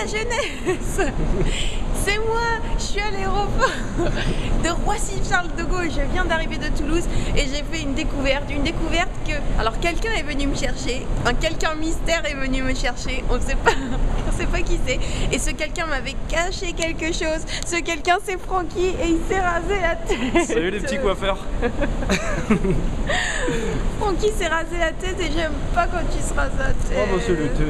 jeunesse. C'est moi, je suis à l'aéroport de Roissy-Charles de Gaulle. Je viens d'arriver de Toulouse et j'ai fait une découverte que... Alors quelqu'un est venu me chercher, quelqu'un mystère est venu me chercher, on sait pas qui c'est. Et ce quelqu'un m'avait caché quelque chose. Ce quelqu'un c'est Francky et il s'est rasé la tête. Salut les petits coiffeurs. Francky s'est rasé la tête et j'aime pas quand tu se rases la tête. Oh bah c'est l'été.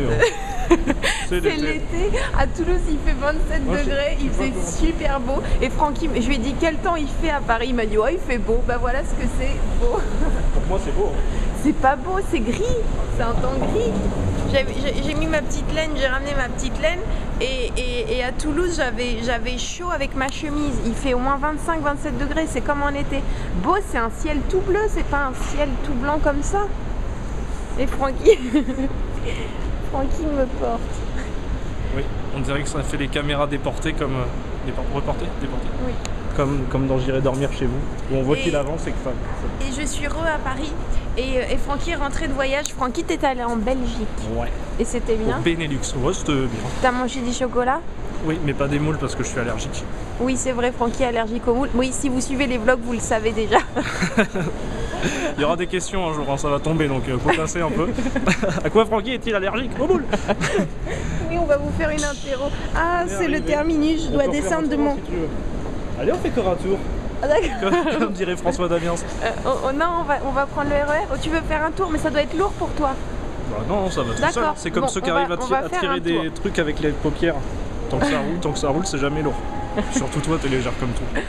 C'est l'été. À Toulouse il fait 27 degrés, il faisait super beau. Et Francky, je lui ai dit quel temps il fait à Paris, il m'a dit oh il fait beau. Bah voilà ce que c'est beau. Pour moi c'est beau. C'est pas beau, c'est gris, c'est un temps gris. J'ai mis ma petite laine, j'ai ramené ma petite laine et à Toulouse j'avais chaud avec ma chemise. Il fait au moins 25-27 degrés, c'est comme en été. Beau, c'est un ciel tout bleu, c'est pas un ciel tout blanc comme ça. Et Francky, Francky me porte. Oui, on dirait que ça fait les caméras déportées comme... Déportées. Oui. Comme dans J'irai dormir chez vous, où on voit qu'il avance et que ça... Et je suis à Paris et Francky est rentré de voyage. Francky, t'es allé en Belgique. Ouais. Et c'était bien? Au Benelux, ouais c'était bien. T'as mangé du chocolat? Oui, mais pas des moules parce que je suis allergique. Oui, c'est vrai, Francky est allergique aux moules. Oui, si vous suivez les vlogs, vous le savez déjà. Il y aura des questions un jour, hein, ça va tomber, donc faut passer un peu. À quoi Francky est-il allergique? Aux moules? Oui, on va vous faire une interro. Ah, c'est le terminus, je dois descendre de mon... Si tu veux. Allez, on fait corps à tour. Ah, d'accord. Comme dirait François Damiens. Non, on va prendre le RER. Oh, tu veux faire un tour, mais ça doit être lourd pour toi. Bah non, ça va tout seul. C'est comme ceux qui arrivent à tirer des trucs avec les paupières. Tant que ça roule, c'est jamais lourd. Surtout toi, t'es légère comme tout.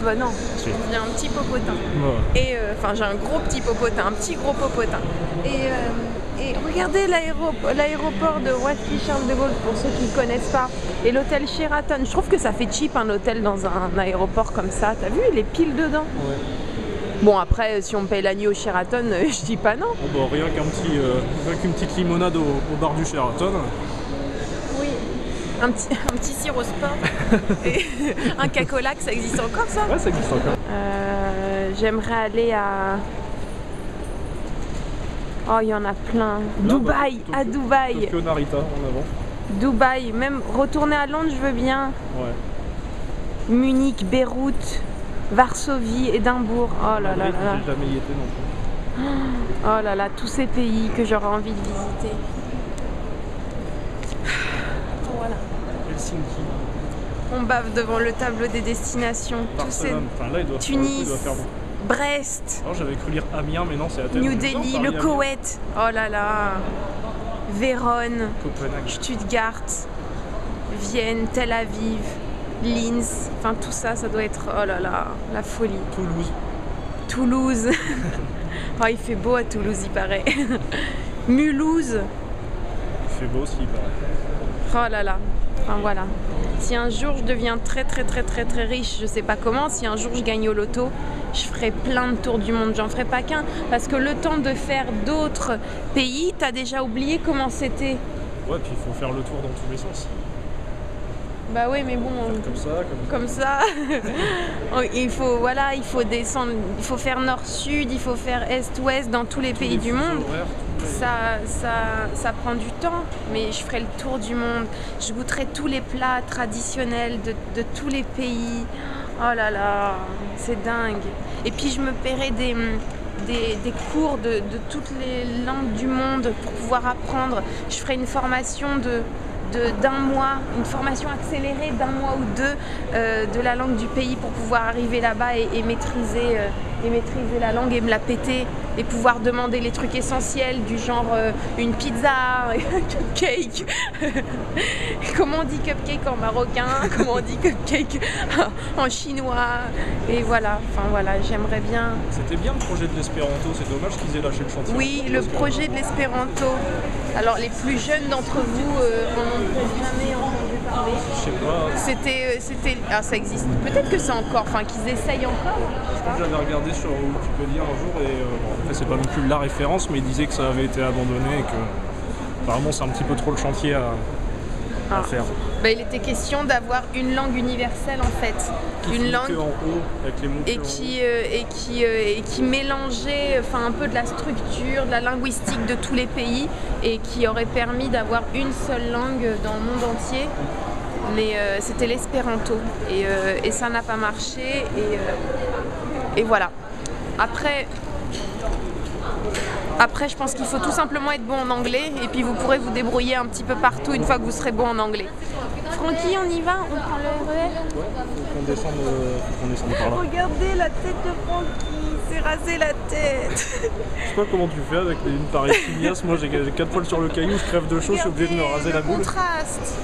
Bah non, j'ai un petit popotin. Ouais. Et enfin, j'ai un gros petit popotin, un petit gros popotin. Et regardez l'aéroport de Roissy-Charles de Gaulle, pour ceux qui ne connaissent pas. Et l'hôtel Sheraton. Je trouve que ça fait cheap un hôtel dans un aéroport comme ça. T'as vu, il est pile dedans. Ouais. Bon, après, si on paye la nuit au Sheraton, je dis pas non. Oh bah, rien qu'une petite limonade au bar du Sheraton. Oui. Un petit sirop sport. Et un cacolac, ça existe encore ça? Ouais, ça existe encore. J'aimerais aller à... Oh, il y en a plein. Là, Dubaï, Tokyo, à Dubaï. Tokyo Narita en avant. Dubaï, même retourner à Londres, je veux bien. Ouais. Munich, Beyrouth, Varsovie, Édimbourg. Oh là là là. J'ai jamais y été non plus. Oh là là, tous ces pays que j'aurais envie de visiter. Voilà. Helsinki. On bave devant le tableau des destinations. Barcelone. Enfin, là, il doit Tunis. faire bon. Brest. Alors j'avais cru lire Amiens, mais non, c'est Athènes. New Delhi, le Koweït. Oh là là. Vérone. Copenhague. Stuttgart. Vienne, Tel Aviv. Linz. Enfin tout ça, ça doit être, oh là là, la folie. Toulouse. Oh, il fait beau à Toulouse, il paraît. Mulhouse. Il fait beau aussi, il paraît. Oh là là. Enfin voilà. Si un jour je deviens très riche, je sais pas comment, si un jour je gagne au loto, je ferai plein de tours du monde, j'en ferai pas qu'un. Parce que le temps de faire d'autres pays, t'as déjà oublié comment c'était. Ouais, puis il faut faire le tour dans tous les sens. Bah oui, mais bon... Comme ça. il faut descendre, il faut faire nord-sud, il faut faire est-ouest dans tous les pays du monde. Ça prend du temps, mais je ferai le tour du monde. Je goûterai tous les plats traditionnels de tous les pays. Oh là là, c'est dingue. Et puis je me paierai des cours de toutes les langues du monde pour pouvoir apprendre. Je ferai une formation d'un mois, une formation accélérée d'un mois ou deux de la langue du pays pour pouvoir arriver là-bas et maîtriser la langue et me la péter et pouvoir demander les trucs essentiels du genre une pizza, un cupcake. Comment on dit cupcake en marocain, comment on dit cupcake en chinois, et voilà, enfin voilà, j'aimerais bien. C'était bien le projet de l'espéranto, c'est dommage qu'ils aient lâché le chantier. Oui, le projet de l'espéranto. Alors les plus jeunes d'entre vous en ont peut-être jamais entendu parler. Je sais pas. C'était, ça existe. Peut-être que c'est encore, enfin qu'ils essayent encore. J'avais regardé sur Wikipédia un jour et après c'est pas non plus la référence, mais il disait que ça avait été abandonné et que apparemment c'est un petit peu trop le chantier à faire. Bah, il était question d'avoir une langue universelle en fait. une langue en haut, avec les mots et qui mélangeait enfin, un peu de la structure, de la linguistique de tous les pays et qui aurait permis d'avoir une seule langue dans le monde entier. Mais c'était l'espéranto et ça n'a pas marché et voilà. Après, je pense qu'il faut tout simplement être bon en anglais et puis vous pourrez vous débrouiller un petit peu partout une fois que vous serez bon en anglais. Francky, on y va? On prend le RER? Ouais, faut qu'on descende par là. Regardez la tête de Francky, il s'est rasé la tête. Je sais pas comment tu fais avec une pareille fignasse. Moi j'ai 4 poils sur le caillou, je crève de chaud, je suis obligé de me raser la boule. Contraste.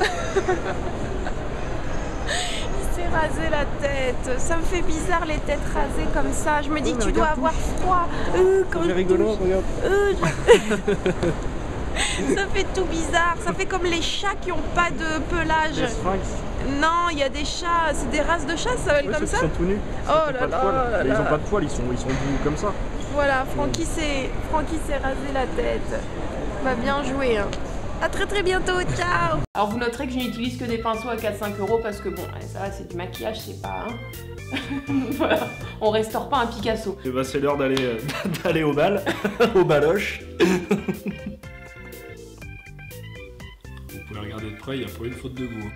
Raser la tête, ça me fait bizarre les têtes rasées comme ça. Je me dis que tu dois avoir froid. C'est rigolo, regarde. Ça fait tout bizarre. Ça fait comme les chats qui n'ont pas de pelage. Les sphinx. Non, il y a des chats. C'est des races de chats, ça s'appelle comme ça. Ils sont tout nus. Oh là là. Ils ont pas de poils, ils sont doux comme ça. Voilà, Francky s'est rasé la tête. Bah bien joué. Hein. À très bientôt, ciao. Alors vous noterez que je n'utilise que des pinceaux à 4-5 € parce que bon, ça va, c'est du maquillage, c'est pas... Hein. Voilà, on restaure pas un Picasso. Et bah c'est l'heure d'aller au bal, au baloche. Vous pouvez regarder de près, il n'y a pas une faute de goût.